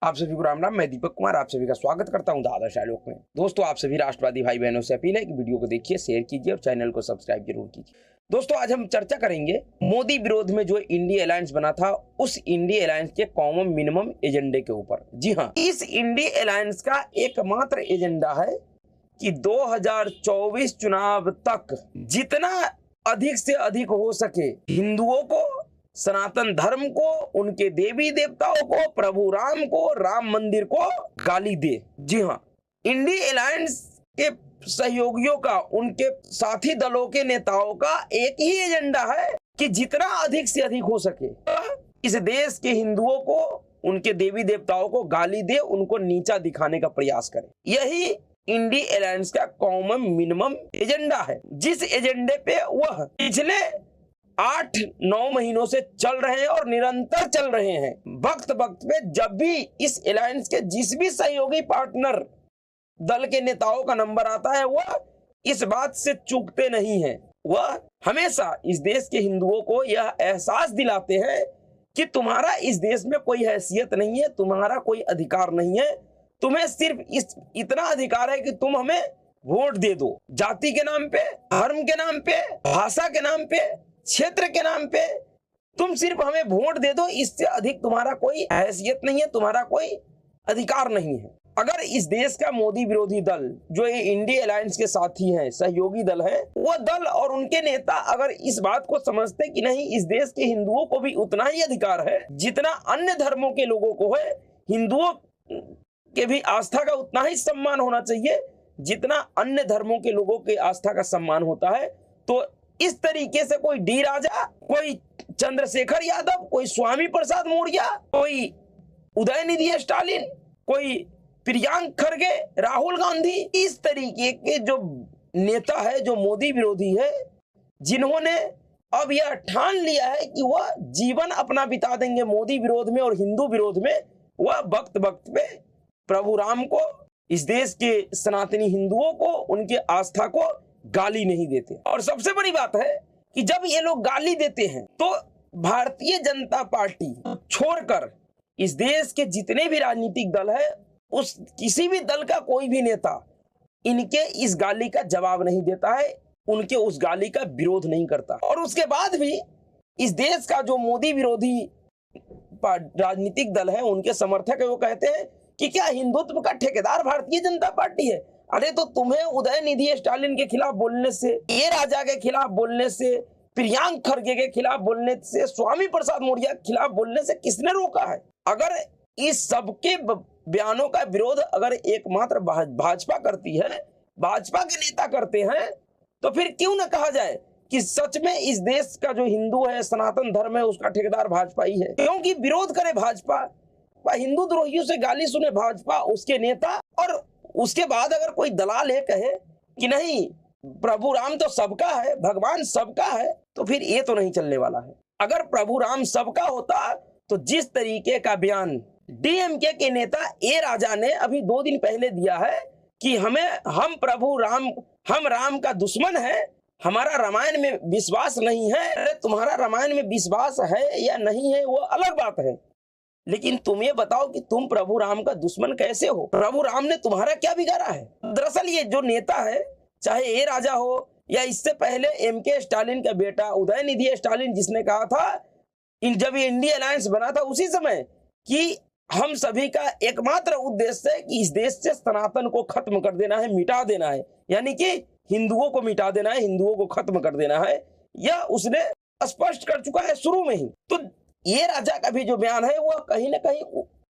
आप सभी को राम राम। मैं दीपक कुमार आप सभी का स्वागत करता हूं द आदर्श आलोक में। दोस्तों, आप सभी राष्ट्रवादी भाई बहनों से अपील है कि वीडियो को देखिए, शेयर कीजिए और चैनल को सब्सक्राइब जरूर कीजिए। दोस्तों, आज हम चर्चा करेंगे मोदी विरोध में जो इंडिया अलायंस बना था, उस इंडिया अलायंस के कॉमन मिनिमम एजेंडे के ऊपर। जी हाँ, इस इंडिया अलायंस का एकमात्र एजेंडा है कि 2024 चुनाव तक जितना अधिक से अधिक हो सके हिंदुओं को, सनातन धर्म को, उनके देवी देवताओं को, प्रभु राम को, राम मंदिर को गाली दे। जी हाँ, इंडिया अलायंस के सहयोगियों का, उनके साथी दलों के नेताओं का एक ही एजेंडा है कि जितना अधिक से अधिक हो सके इस देश के हिंदुओं को, उनके देवी देवताओं को गाली दे, उनको नीचा दिखाने का प्रयास करे। यही इंडिया अलायंस का कॉमन मिनिमम एजेंडा है, जिस एजेंडे पे वह पिछले 8-9 महीनों से चल रहे हैं और निरंतर चल रहे हैं। वक्त वक्त पे जब भी इस अलायंस के जिस भी सहयोगी पार्टनर दल के नेताओं का नंबर आता है, वह इस बात से चूकते नहीं हैं। वह हमेशा इस देश के हिंदुओं को यह एहसास दिलाते हैं कि तुम्हारा इस देश में कोई हैसियत नहीं है, तुम्हारा कोई अधिकार नहीं है, तुम्हें सिर्फ इतना अधिकार है कि तुम हमें वोट दे दो। जाति के नाम पे, धर्म के नाम पे, भाषा के नाम पे, क्षेत्र के नाम पे तुम सिर्फ हमें वोट दे दो, इससे अधिक तुम्हारा कोई हैसियत नहीं है, तुम्हारा कोई अधिकार नहीं है। अगर इस देश का मोदी विरोधी दल, जो ये इंडिया अलायंस के साथी हैं, सहयोगी दल है, वो दल और उनके नेता अगर इस बात को समझते कि नहीं, इस देश के हिंदुओं को भी उतना ही अधिकार है जितना अन्य धर्मों के लोगों को है, हिंदुओं के भी आस्था का उतना ही सम्मान होना चाहिए जितना अन्य धर्मों के लोगों के आस्था का सम्मान होता है, तो इस तरीके से कोई डी राजा, कोई चंद्रशेखर यादव, कोई स्वामी प्रसाद मौर्य, कोई उदयनिधि स्टालिन, कोई प्रियंक खरगे, राहुल गांधी, इस तरीके के जो नेता है, जो मोदी विरोधी है, जिन्होंने अब यह ठान लिया है कि वह जीवन अपना बिता देंगे मोदी विरोध में और हिंदू विरोध में, वह वक्त वक्त पे प्रभु राम को, इस देश के सनातनी हिंदुओं को, उनके आस्था को गाली नहीं देते। और सबसे बड़ी बात है कि जब ये लोग गाली देते हैं तो भारतीय जनता पार्टी छोड़कर इस देश के जितने भी राजनीतिक दल है, उस किसी भी दल का कोई भी नेता इनके इस गाली का जवाब नहीं देता है, उनके उस गाली का विरोध नहीं करता। और उसके बाद भी इस देश का जो मोदी विरोधी राजनीतिक दल है, उनके समर्थक है, वो कहते हैं कि क्या हिंदुत्व का ठेकेदार भारतीय जनता पार्टी है। अरे तो तुम्हें उदयनिधि स्टालिन के खिलाफ बोलने से, ए राजा के खिलाफ बोलने से, प्रियंक खरगे के खिलाफ बोलने से, स्वामी प्रसाद मौर्य के खिलाफ बोलने से किसने रोका है? अगर इस सबके बयानों का विरोध अगर एकमात्र भाजपा करती है, भाजपा के नेता करते हैं, तो फिर क्यों न कहा जाए कि सच में इस देश का जो हिंदू है, सनातन धर्म है, उसका ठेकेदार भाजपा ही है। क्योंकि विरोध करे भाजपा, हिंदू द्रोहियों से गाली सुने भाजपा, उसके नेता, और उसके बाद अगर कोई दलाल ये कहे कि नहीं प्रभु राम तो सबका है, भगवान सबका है, तो फिर ये तो नहीं चलने वाला है। अगर प्रभु राम सबका होता तो जिस तरीके का बयान डीएमके के नेता ए राजा ने अभी 2 दिन पहले दिया है कि हम प्रभु राम, हम राम का दुश्मन है, हमारा रामायण में विश्वास नहीं है। अरे तुम्हारा रामायण में विश्वास है या नहीं है वो अलग बात है, लेकिन तुम ये बताओ कि तुम प्रभु राम का दुश्मन कैसे हो? प्रभु राम ने तुम्हारा क्या बिगाड़ा है? दरअसल ये जो नेता है, चाहे ए राजा हो या इससे पहले एमके स्टालिन का बेटा उदयनिधि स्टालिन, जिसने कहा था जब ये इंडिया अलायंस बना था उसी समय कि हम सभी का एकमात्र उद्देश्य है कि इस देश से सनातन को खत्म कर देना है, मिटा देना है, यानी कि हिंदुओं को मिटा देना है, हिंदुओं को खत्म कर देना है, यह उसने स्पष्ट कर चुका है शुरू में ही। तो ये राजा का भी जो बयान है वह कहीं ना कहीं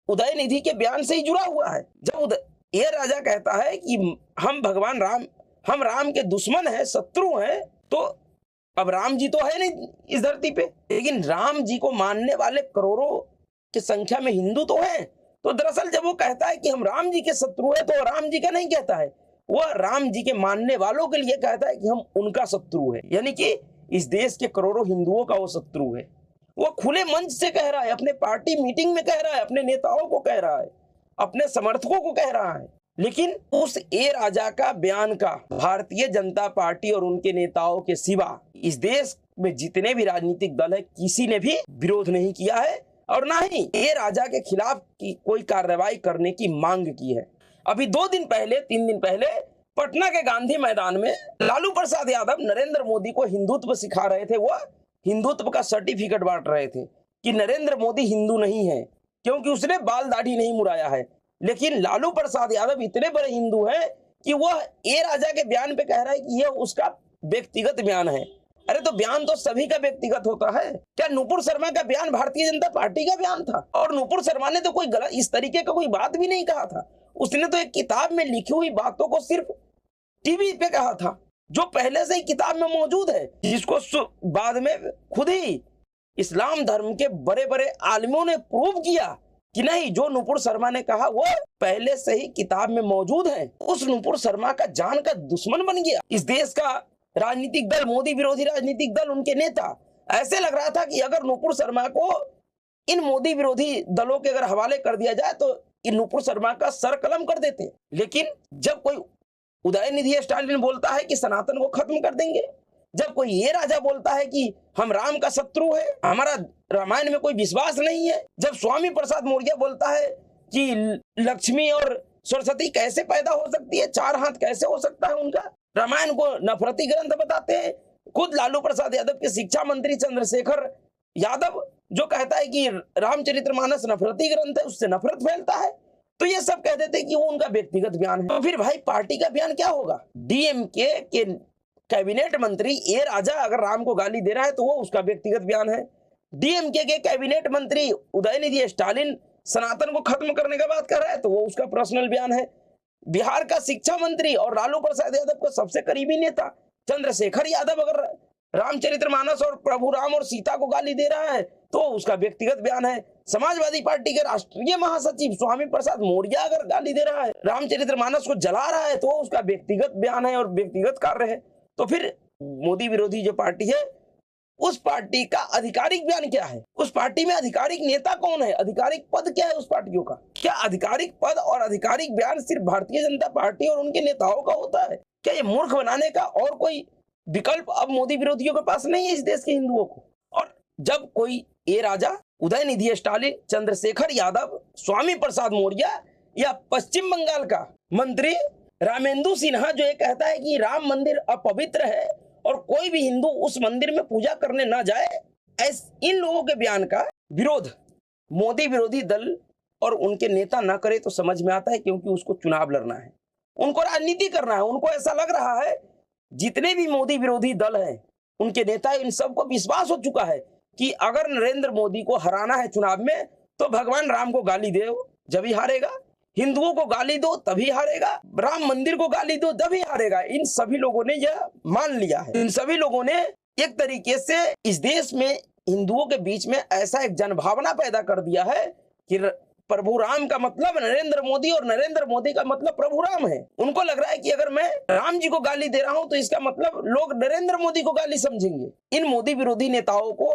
उदयनिधि के बयान से ही जुड़ा हुआ है। जब ये राजा कहता है कि हम भगवान राम, हम राम के दुश्मन हैं, शत्रु हैं, तो अब राम जी तो है नहीं इस धरती पे, लेकिन राम जी को मानने वाले करोड़ों की संख्या में हिंदू तो हैं। तो दरअसल जब वो कहता है कि हम राम जी के शत्रु है, तो राम जी का नहीं कहता है, वह राम जी के मानने वालों के लिए कहता है कि हम उनका शत्रु है, यानी कि इस देश के करोड़ों हिंदुओं का वो शत्रु है। वो खुले मंच से कह रहा है, अपने पार्टी मीटिंग में कह रहा है, अपने नेताओं को कह रहा है, अपने समर्थकों को कह रहा है। लेकिन उस ए राजा का बयान का भारतीय जनता पार्टी और उनके नेताओं के सिवा इस देश में जितने भी राजनीतिक दल है, किसी ने भी विरोध नहीं किया है। और ना ही ए राजा के खिलाफ की कोई कार्रवाई करने की मांग की है। अभी 3 दिन पहले पटना के गांधी मैदान में लालू प्रसाद यादव नरेंद्र मोदी को हिंदुत्व सिखा रहे थे। वो हिंदुत्व का सर्टिफिकेट बांट रहे थे कि नरेंद्र मोदी हिंदू नहीं है क्योंकि उसने बाल दाढ़ी नहीं मुड़ाया है। लेकिन लालू प्रसाद यादव इतने बड़े हिंदू हैं कि वह ए राजा के बयान पे कह रहा है कि यह उसका व्यक्तिगत बयान है। अरे तो बयान तो सभी का व्यक्तिगत होता है। क्या नुपुर शर्मा का बयान भारतीय जनता पार्टी का बयान था? और नुपुर शर्मा ने तो कोई गलत इस तरीके का कोई बात भी नहीं कहा था। उसने तो एक किताब में लिखी हुई बातों को सिर्फ टीवी पे कहा था, जो पहले से ही किताब में मौजूद है, जिसको बाद में खुद ही इस्लाम धर्म के बड़े बड़े आलिमों ने प्रूव किया कि नहीं, जो नुपुर शर्मा ने कहा वो पहले से ही किताब में मौजूद है। उस नुपुर शर्मा का जान का दुश्मन बन गया इस देश का राजनीतिक दल, मोदी विरोधी राजनीतिक दल, उनके नेता। ऐसे लग रहा था कि अगर नुपुर शर्मा को इन मोदी विरोधी दलों के अगर हवाले कर दिया जाए तो इन नुपुर शर्मा का सर कलम कर देते। लेकिन जब कोई उदयनिधि स्टालिन बोलता है कि सनातन को खत्म कर देंगे, जब कोई ये राजा बोलता है कि हम राम का शत्रु है, हमारा रामायण में कोई विश्वास नहीं है, जब स्वामी प्रसाद मौर्य बोलता है कि लक्ष्मी और सरस्वती कैसे पैदा हो सकती है, 4 हाथ कैसे हो सकता है उनका, रामायण को नफरती ग्रंथ बताते हैं। खुद लालू प्रसाद यादव के शिक्षा मंत्री चंद्रशेखर यादव जो कहता है कि रामचरितमानस नफरती ग्रंथ है, उससे नफरत फैलता है, तो ये सब कह देते हैं कि वो उनका व्यक्तिगत बयान है। तो फिर भाई पार्टी का बयान क्या होगा? डीएमके के कैबिनेट मंत्री ए राजा अगर राम को गाली दे रहा है तो वो उसका व्यक्तिगत बयान है। डीएमके के कैबिनेट मंत्री उदयनिधि स्टालिन सनातन को खत्म करने का बात कर रहा है तो वो उसका पर्सनल बयान है। बिहार का शिक्षा मंत्री और लालू प्रसाद यादव का सबसे करीबी नेता चंद्रशेखर यादव अगर रामचरितमानस और प्रभु राम और सीता को गाली दे रहा है तो उसका व्यक्तिगत बयान है। समाजवादी पार्टी के राष्ट्रीय महासचिव स्वामी प्रसाद मौर्य अगर गाली दे रहा है, रामचरितमानस को जला रहा है, तो उसका व्यक्तिगत बयान है और व्यक्तिगत कार्य है। तो फिर मोदी विरोधी जो पार्टी है उस पार्टी का आधिकारिक बयान क्या है? उस पार्टी में आधिकारिक नेता कौन है? आधिकारिक पद क्या है उस पार्टियों का? क्या आधिकारिक पद और आधिकारिक बयान सिर्फ भारतीय जनता पार्टी और उनके नेताओं का होता है? क्या ये मूर्ख बनाने का और कोई विकल्प अब मोदी विरोधियों के पास नहीं है इस देश के हिंदुओं को? और जब कोई ए राजा उदयनिधि स्टालिन, चंद्रशेखर यादव, स्वामी प्रसाद मौर्य या पश्चिम बंगाल का मंत्री रामेंदु सिन्हा जो ये कहता है कि राम मंदिर अपवित्र है और कोई भी हिंदू उस मंदिर में पूजा करने ना जाए, इन लोगों के बयान का विरोध मोदी विरोधी दल और उनके नेता ना करे तो समझ में आता है, क्योंकि उसको चुनाव लड़ना है, उनको राजनीति करना है। उनको ऐसा लग रहा है, जितने भी मोदी विरोधी दल हैं, उनके नेता, इन सबको विश्वास हो चुका है कि अगर नरेंद्र मोदी को हराना है चुनाव में तो भगवान राम को गाली दो जब ही हारेगा, हिंदुओं को गाली दो तभी हारेगा, राम मंदिर को गाली दो तभी हारेगा। इन सभी लोगों ने यह मान लिया है। इन सभी लोगों ने एक तरीके से इस देश में हिंदुओं के बीच में ऐसा एक जनभावना पैदा कर दिया है कि प्रभु राम का मतलब नरेंद्र मोदी और नरेंद्र मोदी का मतलब प्रभु राम है। उनको लग रहा है कि अगर मैं राम जी को गाली दे रहा हूं तो इसका मतलब लोग नरेंद्र मोदी को गाली समझेंगे। इन मोदी विरोधी नेताओं को,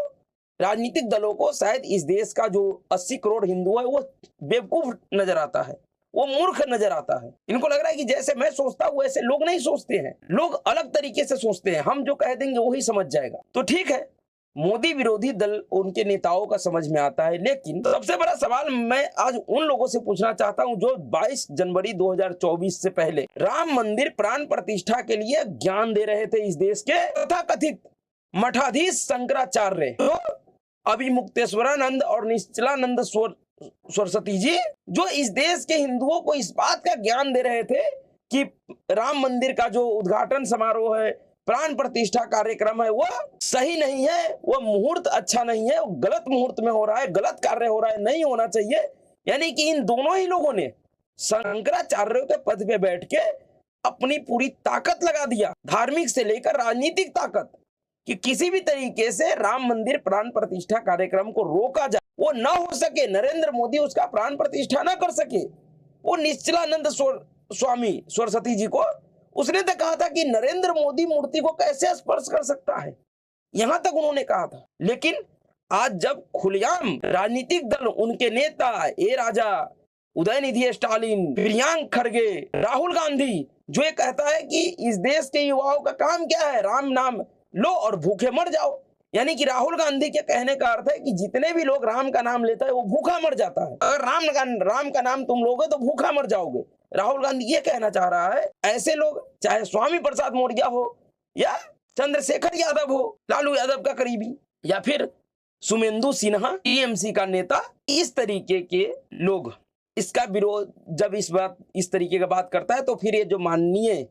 राजनीतिक दलों को शायद इस देश का जो 80 करोड़ हिंदू है वो बेवकूफ नजर आता है, वो मूर्ख नजर आता है। इनको लग रहा है कि जैसे मैं सोचता हूं वैसे लोग नहीं सोचते हैं, लोग अलग तरीके से सोचते हैं, हम जो कह देंगे वही समझ जाएगा। तो ठीक है, मोदी विरोधी दल उनके नेताओं का समझ में आता है, लेकिन सबसे बड़ा सवाल मैं आज उन लोगों से पूछना चाहता हूं जो 22 जनवरी 2024 से पहले राम मंदिर प्राण प्रतिष्ठा के लिए ज्ञान दे रहे थे इस देश के तथाकथित मठाधीश शंकराचार्य, तो अभिमुक्तेश्वरानंद और निश्चलानंद सरस्वती जी, जो इस देश के हिंदुओं को इस बात का ज्ञान दे रहे थे कि राम मंदिर का जो उद्घाटन समारोह है, प्राण प्रतिष्ठा कार्यक्रम है, वो सही नहीं है, वो मुहूर्त अच्छा नहीं है, वो गलत मुहूर्त में हो रहा है, गलत कार्य हो रहा है, नहीं होना चाहिए। यानी कि इन दोनों ही लोगों ने शंकराचार्यों के पद पे बैठ के अपनी पूरी ताकत लगा दिया, धार्मिक से लेकर राजनीतिक ताकत, कि किसी भी तरीके से राम मंदिर प्राण प्रतिष्ठा कार्यक्रम को रोका जाए, वो ना हो सके, नरेंद्र मोदी उसका प्राण प्रतिष्ठा ना कर सके। वो निश्चलानंद स्वामी सरस्वती जी को उसने तो कहा था कि नरेंद्र मोदी मूर्ति को कैसे स्पर्श कर सकता है, यहां तक उन्होंने कहा था। लेकिन आज जब खुलेआम राजनीतिक दल, उनके नेता ए राजा, उदयनिधि स्टालिन, प्रियंका खड़गे, राहुल गांधी, जो ये कहता है कि इस देश के युवाओं का काम क्या है, राम नाम लो और भूखे मर जाओ, यानी कि राहुल गांधी के कहने का अर्थ है कि जितने भी लोग राम का नाम लेता है वो भूखा मर जाता है। अगर राम का नाम तुम लोगे तो भूखा मर जाओगे। राहुल गांधी ये कहना चाह रहा है। ऐसे लोग, चाहे स्वामी प्रसाद मौर्य हो या चंद्रशेखर यादव हो, लालू यादव का करीबी, या फिर सुमेंदु सिन्हा टीएमसी का नेता, इस तरीके के लोग इसका विरोध जब इस तरीके का बात करता है, तो फिर ये जो माननीय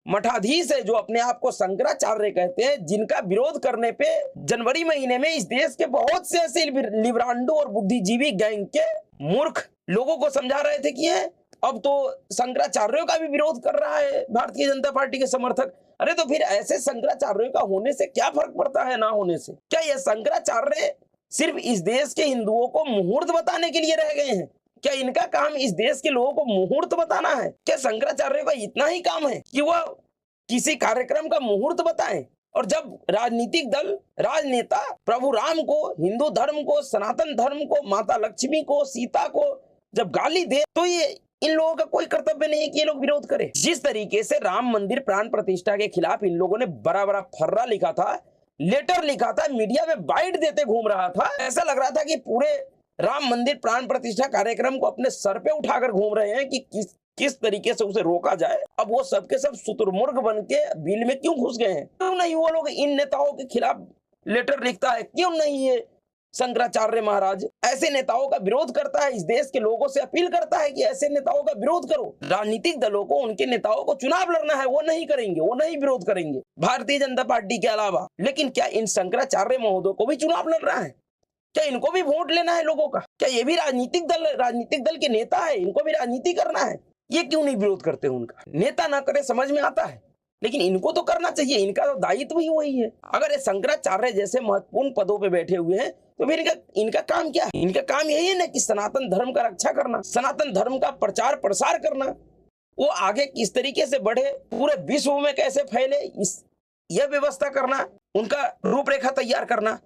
मठाधीश है, जो अपने आप को शंकराचार्य कहते हैं, जिनका विरोध करने पे जनवरी महीने में इस देश के बहुत से ऐसे लिबरांडो और बुद्धिजीवी गैंग के मूर्ख लोगों को समझा रहे थे कि अब तो शंकराचार्यों का भी विरोध कर रहा है भारतीय जनता पार्टी के समर्थक। अरे तो फिर ऐसे शंकराचार्यों का होने से क्या फर्क पड़ता है ना होने से? क्या ये शंकराचार्य सिर्फ इस देश के हिंदुओं को मुहूर्त बताने के लिए रह गए हैं? क्या इनका काम इस देश के लोगों को मुहूर्त बताना है? क्या शंकराचार्य का इतना ही काम है कि वह किसी कार्यक्रम का मुहूर्त बताएं? और जब राजनीतिक दल, राजनेता प्रभु राम को, हिंदू धर्म को, सनातन धर्म को, माता लक्ष्मी को, सीता को जब गाली दे, तो ये इन लोगों का कोई कर्तव्य नहीं है कि ये लोग विरोध करें। जिस तरीके से राम मंदिर प्राण प्रतिष्ठा के खिलाफ इन लोगों ने बड़ा बड़ा फर्रा लिखा था, लेटर लिखा था, मीडिया में बाइट देते घूम रहा था, ऐसा लग रहा था कि पूरे राम मंदिर प्राण प्रतिष्ठा कार्यक्रम को अपने सर पे उठाकर घूम रहे हैं कि किस तरीके से उसे रोका जाए। अब वो सबके सब शुतुरमुर्ग बन के बिल में क्यों घुस गए हैं? क्यों नहीं वो लोग इन नेताओं के खिलाफ लेटर लिखता है? क्यों नहीं ये शंकराचार्य महाराज ऐसे नेताओं का विरोध करता है? इस देश के लोगों से अपील करता है कि ऐसे नेताओं का विरोध करो। राजनीतिक दलों को, उनके नेताओं को चुनाव लड़ना है, वो नहीं करेंगे, वो नहीं विरोध करेंगे भारतीय जनता पार्टी के अलावा। लेकिन क्या इन शंकराचार्य महोदय को भी चुनाव लड़ना है? क्या इनको भी वोट लेना है लोगों का? क्या ये भी राजनीतिक दल के नेता है? इनको भी राजनीति करना है? ये क्यों नहीं विरोध करते? उनका नेता ना करे समझ में आता है, लेकिन इनको तो करना चाहिए। इनका तो दायित्व ही वही है। अगर ये शंकराचार्य जैसे महत्वपूर्ण पदों पे बैठे हुए हैं, तो फिर इनका काम क्या है? इनका काम यही है ना कि सनातन धर्म का रक्षा करना, सनातन धर्म का प्रचार प्रसार करना, वो आगे किस तरीके से बढ़े, पूरे विश्व में कैसे फैले, यह व्यवस्था करना, उनका रूपरेखा तैयार करना।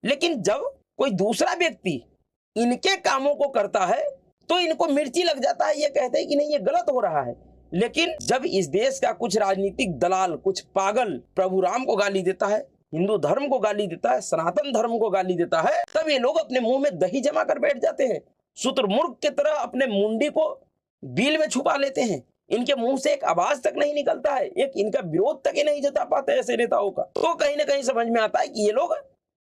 लेकिन जब कोई दूसरा व्यक्ति इनके कामों को करता है तो इनको मिर्ची लग जाता है, ये कहते हैं कि नहीं ये गलत हो रहा है। लेकिन जब इस देश का कुछ राजनीतिक दलाल, कुछ पागल प्रभु राम को गाली देता है, हिंदू धर्म को गाली देता है, सनातन धर्म को गाली देता है, तब ये लोग अपने मुंह में दही जमा कर बैठ जाते हैं, शुतुरमुर्ग की तरह अपने मुंडी को बिल में छुपा लेते हैं। इनके मुंह से एक आवाज तक नहीं निकलता है, एक इनका विरोध तक ही नहीं जता पाते ऐसे नेताओं का। तो कहीं ना कहीं समझ में आता है कि ये लोग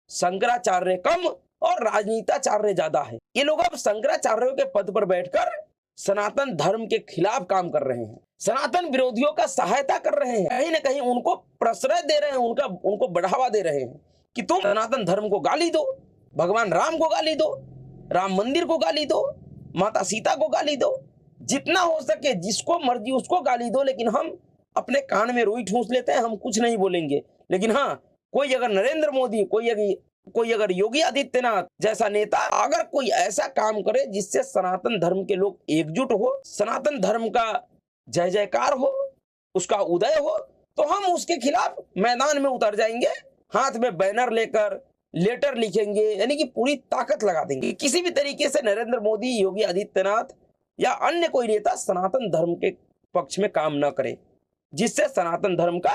शंकराचार्य कम और राजनीताचार्य ज्यादा है। ये लोग अब शंकराचार्यों के पद पर बैठकर सनातन धर्म के खिलाफ काम कर रहे हैं, सनातन विरोधियों का सहायता कर रहे हैं, कहीं ना कहीं उनको प्रश्रय दे रहे हैं, उनको बढ़ावा दे रहे हैं कि तुम सनातन धर्म को गाली दो, भगवान राम को गाली दो, राम मंदिर को गाली दो, माता सीता को गाली दो, जितना हो सके जिसको मर्जी उसको गाली दो, लेकिन हम अपने कान में रुई ठूंस लेते हैं, हम कुछ नहीं बोलेंगे। लेकिन हाँ, कोई अगर नरेंद्र मोदी, कोई अगर योगी आदित्यनाथ जैसा नेता अगर कोई ऐसा काम करे जिससे सनातन धर्म के लोग एकजुट हो, सनातन धर्म का जय जयकार हो, उसका उदय हो, तो हम उसके खिलाफ मैदान में उतर जाएंगे, हाथ में बैनर लेकर लेटर लिखेंगे, यानी कि पूरी ताकत लगा देंगे। किसी भी तरीके से नरेंद्र मोदी, योगी आदित्यनाथ या अन्य कोई नेता सनातन धर्म के पक्ष में काम न करे, जिससे सनातन धर्म का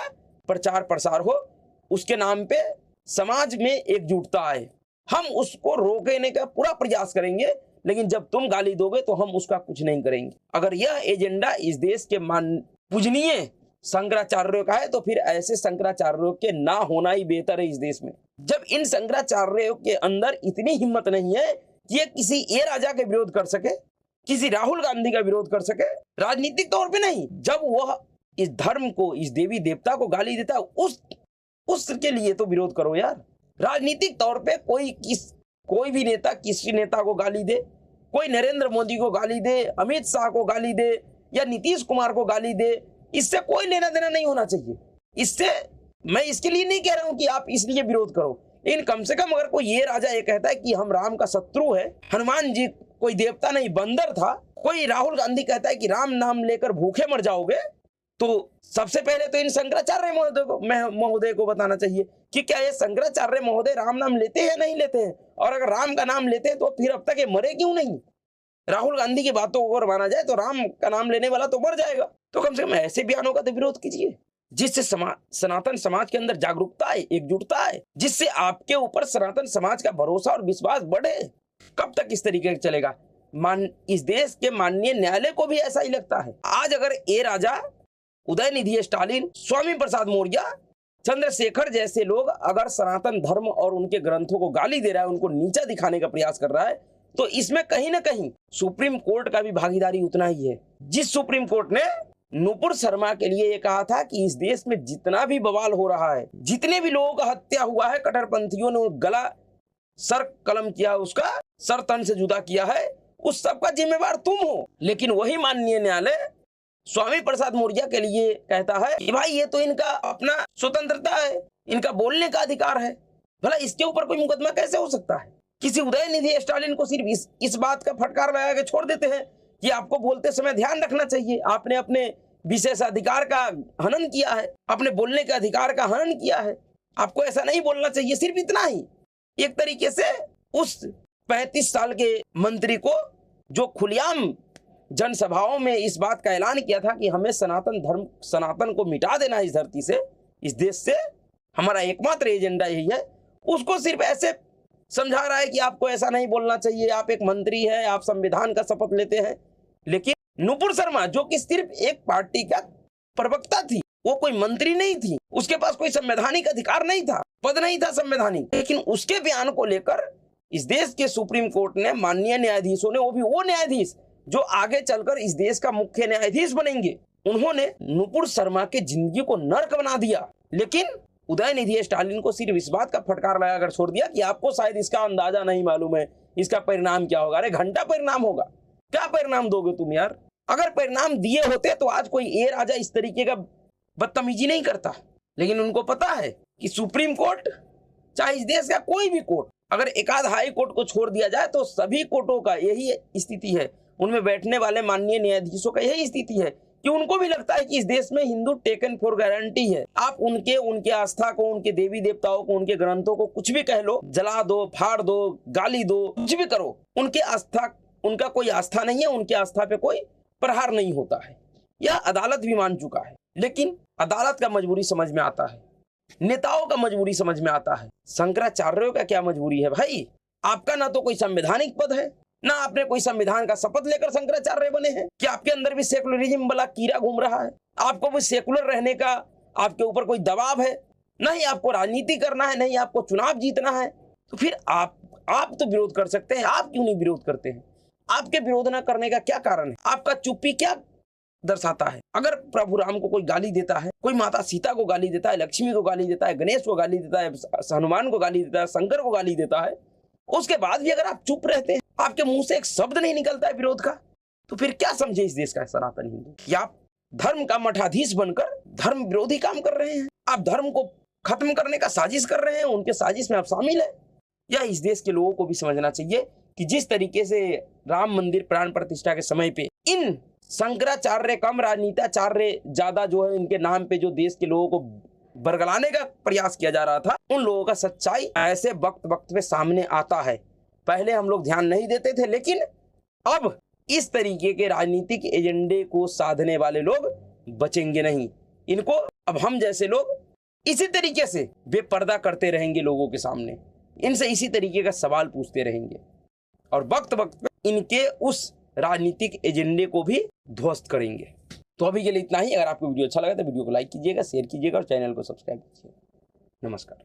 प्रचार प्रसार हो, उसके नाम पे समाज में एकजुटता आए, हम उसको रोकने का पूरा प्रयास करेंगे। लेकिन जब तुम गाली दोगे तो हम उसका कुछ नहीं करेंगे। अगर यह एजेंडा इस देश के पूजनीय शंकराचार्यों का है, तो फिर ऐसे शंकराचार्यों के ना होना ही बेहतर है इस देश में। जब इन शंकराचार्यों के अंदर इतनी हिम्मत नहीं है कि ये किसी ए राजा के विरोध कर सके, किसी राहुल गांधी का विरोध कर सके, राजनीतिक तौर पे नहीं, जब वह इस धर्म को, इस देवी देवता को गाली देता है, उसके लिए तो विरोध करो यार। राजनीतिक तौर पे कोई भी नेता किसी नेता को गाली दे, कोई नरेंद्र मोदी को गाली दे, अमित शाह को गाली दे या नीतीश कुमार को गाली दे, इससे कोई लेना देना नहीं होना चाहिए। इससे मैं इसके लिए नहीं कह रहा हूं कि आप इसलिए विरोध करो, लेकिन कम से कम अगर कोई ये राजा ये कहता है कि हम राम का शत्रु है, हनुमान जी कोई देवता नहीं बंदर था, कोई राहुल गांधी कहता है कि राम नाम लेकर भूखे मर जाओगे, तो सबसे पहले तो इन शंकराचार्य महोदय को बताना चाहिए कि क्या ये शंकराचार्य महोदय राम नाम लेते हैं या नहीं लेते हैं, और अगर राम का नाम लेते हैं तो फिर अब तक ये मरे क्यों नहीं। राहुल गांधी की बातों को अगर माना जाए तो राम का नाम लेने वाला तो मर जाएगा, तो कम से कम ऐसे बयानों का तो विरोध कीजिए। जिससे सनातन समाज के अंदर जागरूकता आए, एकजुटता आए, जिससे आपके ऊपर सनातन समाज का भरोसा और विश्वास बढ़े। कब तक इस तरीके से चलेगा? इस देश के माननीय न्यायालय को भी ऐसा ही लगता है। आज अगर ए राजा, उदयनिधि स्टालिन, स्वामी प्रसाद मौर्य, चंद्रशेखर जैसे लोग अगर सनातन धर्म और उनके ग्रंथों को गाली दे रहा है, उनको नीचा दिखाने का प्रयास कर रहा है, तो इसमें कहीं ना कहीं सुप्रीम कोर्ट का भी भागीदारी उतना ही है। जिस सुप्रीम कोर्ट ने नुपुर शर्मा के लिए ये कहा था कि इस देश में जितना भी बवाल हो रहा है, जितने भी लोगों का हत्या हुआ है, कट्टरपंथियों ने गला सर कलम किया, उसका सर तन से जुदा किया है, उस सब का जिम्मेवार तुम हो। लेकिन वही माननीय न्यायालय स्वामी प्रसाद मौर्य के लिए कहता है कि भाई ये तो इनका अपना स्वतंत्रता है, इनका बोलने का अधिकार है, भला इसके ऊपर कोई मुकदमा कैसे हो सकता है? किसी उदयनिधि स्टालिन को सिर्फ इस बात का फटकार लगा के छोड़ देते हैं कि आपको बोलते समय ध्यान रखना चाहिए, आपने अपने विशेष अधिकार का हनन किया है, अपने बोलने के अधिकार का हनन किया है, आपको ऐसा नहीं बोलना चाहिए। सिर्फ इतना ही। एक तरीके से उस 35 साल के मंत्री को, जो खुलेआम जनसभाओं में इस बात का ऐलान किया था कि हमें सनातन को मिटा देना है इस धरती से, इस देश से, हमारा एकमात्र एजेंडा यही है, उसको सिर्फ ऐसे समझा रहा है कि आपको ऐसा नहीं बोलना चाहिए, आप एक मंत्री हैं, आप संविधान का शपथ लेते हैं। लेकिन नुपुर शर्मा, जो कि सिर्फ एक पार्टी का प्रवक्ता थी, वो कोई मंत्री नहीं थी, उसके पास कोई संवैधानिक अधिकार नहीं था, पद नहीं था संवैधानिक, लेकिन उसके बयान को लेकर इस देश के सुप्रीम कोर्ट ने, माननीय न्यायाधीशों ने, वो भी वो न्यायाधीश जो आगे चलकर इस देश का मुख्य न्यायाधीश बनेंगे, उन्होंने नुपुर शर्मा के जिंदगी को नर्क बना दिया। लेकिन उदयनिधि स्टालिन को सिर्फ इस बात का फटकार लगाकर छोड़ दिया कि आपको शायद इसका अंदाजा नहीं मालूम है, इसका परिणाम क्या होगा। अरे घंटा परिणाम होगा, क्या परिणाम दोगे तुम यार? अगर परिणाम दिए होते तो आज कोई ए राजा इस तरीके का बदतमीजी नहीं करता। लेकिन उनको पता है कि सुप्रीम कोर्ट, चाहे इस देश का कोई भी कोर्ट, अगर एक आध हाई कोर्ट को छोड़ दिया जाए तो सभी कोर्टों का यही स्थिति है, उनमें बैठने वाले माननीय न्यायाधीशों का यही स्थिति है कि उनको भी लगता है कि इस देश में हिंदू टेकन फॉर गारंटी है। आप उनके आस्था को, उनके देवी देवताओं को, उनके ग्रंथों को कुछ भी कह लो, जला दो, फाड़ दो, गाली दो, कुछ भी करो, उनके आस्था, उनका कोई आस्था नहीं है, उनके आस्था पे कोई प्रहार नहीं होता है। यह अदालत भी मान चुका है। लेकिन अदालत का मजबूरी समझ में आता है, नेताओं का मजबूरी समझ में आता है। शंकराचार्यों का क्या मजबूरी है भाई? आपका ना तो कोई संवैधानिक पद है, ना आपने कोई संविधान का शपथ लेकर शंकराचार्य बने हैं। कि आपके अंदर भी सेकुलरिज्म वाला कीड़ा घूम रहा है? आपको भी सेकुलर रहने का आपके ऊपर कोई दबाव है? नहीं आपको राजनीति करना है, नहीं आपको चुनाव जीतना है, तो फिर आप तो विरोध कर सकते हैं, आप क्यों नहीं विरोध करते हैं? आपके विरोध न करने का क्या कारण है? आपका चुप्पी क्या दर्शाता है? अगर प्रभु राम को कोई गाली देता है, कोई माता सीता को गाली देता है, लक्ष्मी को गाली देता है, गणेश को गाली देता है, हनुमान को गाली देता है, शंकर को गाली देता है, उसके बाद भी अगर आप चुप रहते हैं, आपके मुंह से एक शब्द नहीं निकलता है विरोध का, तो फिर क्या समझे इस देश का सनातन हिंदू? कि आप धर्म का मठाधीश बनकर धर्म विरोधी काम कर रहे हैं, आप धर्म को खत्म करने का साजिश कर रहे हैं, उनके साजिश में आप शामिल है। यह इस देश के लोगों को भी समझना चाहिए कि जिस तरीके से राम मंदिर प्राण प्रतिष्ठा के समय पे इन शंकराचार्य कम राजनीताचार्य ज्यादा जो है, इनके नाम पे जो देश के लोगों को बरगलाने का प्रयास किया जा रहा था, उन लोगों का सच्चाई ऐसे वक्त पे सामने आता है। पहले हम लोग ध्यान नहीं देते थे, लेकिन अब इस तरीके के राजनीतिक एजेंडे को साधने वाले लोग बचेंगे नहीं। इनको अब हम जैसे लोग इसी तरीके से बेपर्दा करते रहेंगे, लोगों के सामने इनसे इसी तरीके का सवाल पूछते रहेंगे और वक्त पे इनके उस राजनीतिक एजेंडे को भी ध्वस्त करेंगे। तो अभी के लिए इतना ही। अगर आपको वीडियो अच्छा लगा तो वीडियो को लाइक कीजिएगा, शेयर कीजिएगा और चैनल को सब्सक्राइब कीजिएगा। नमस्कार।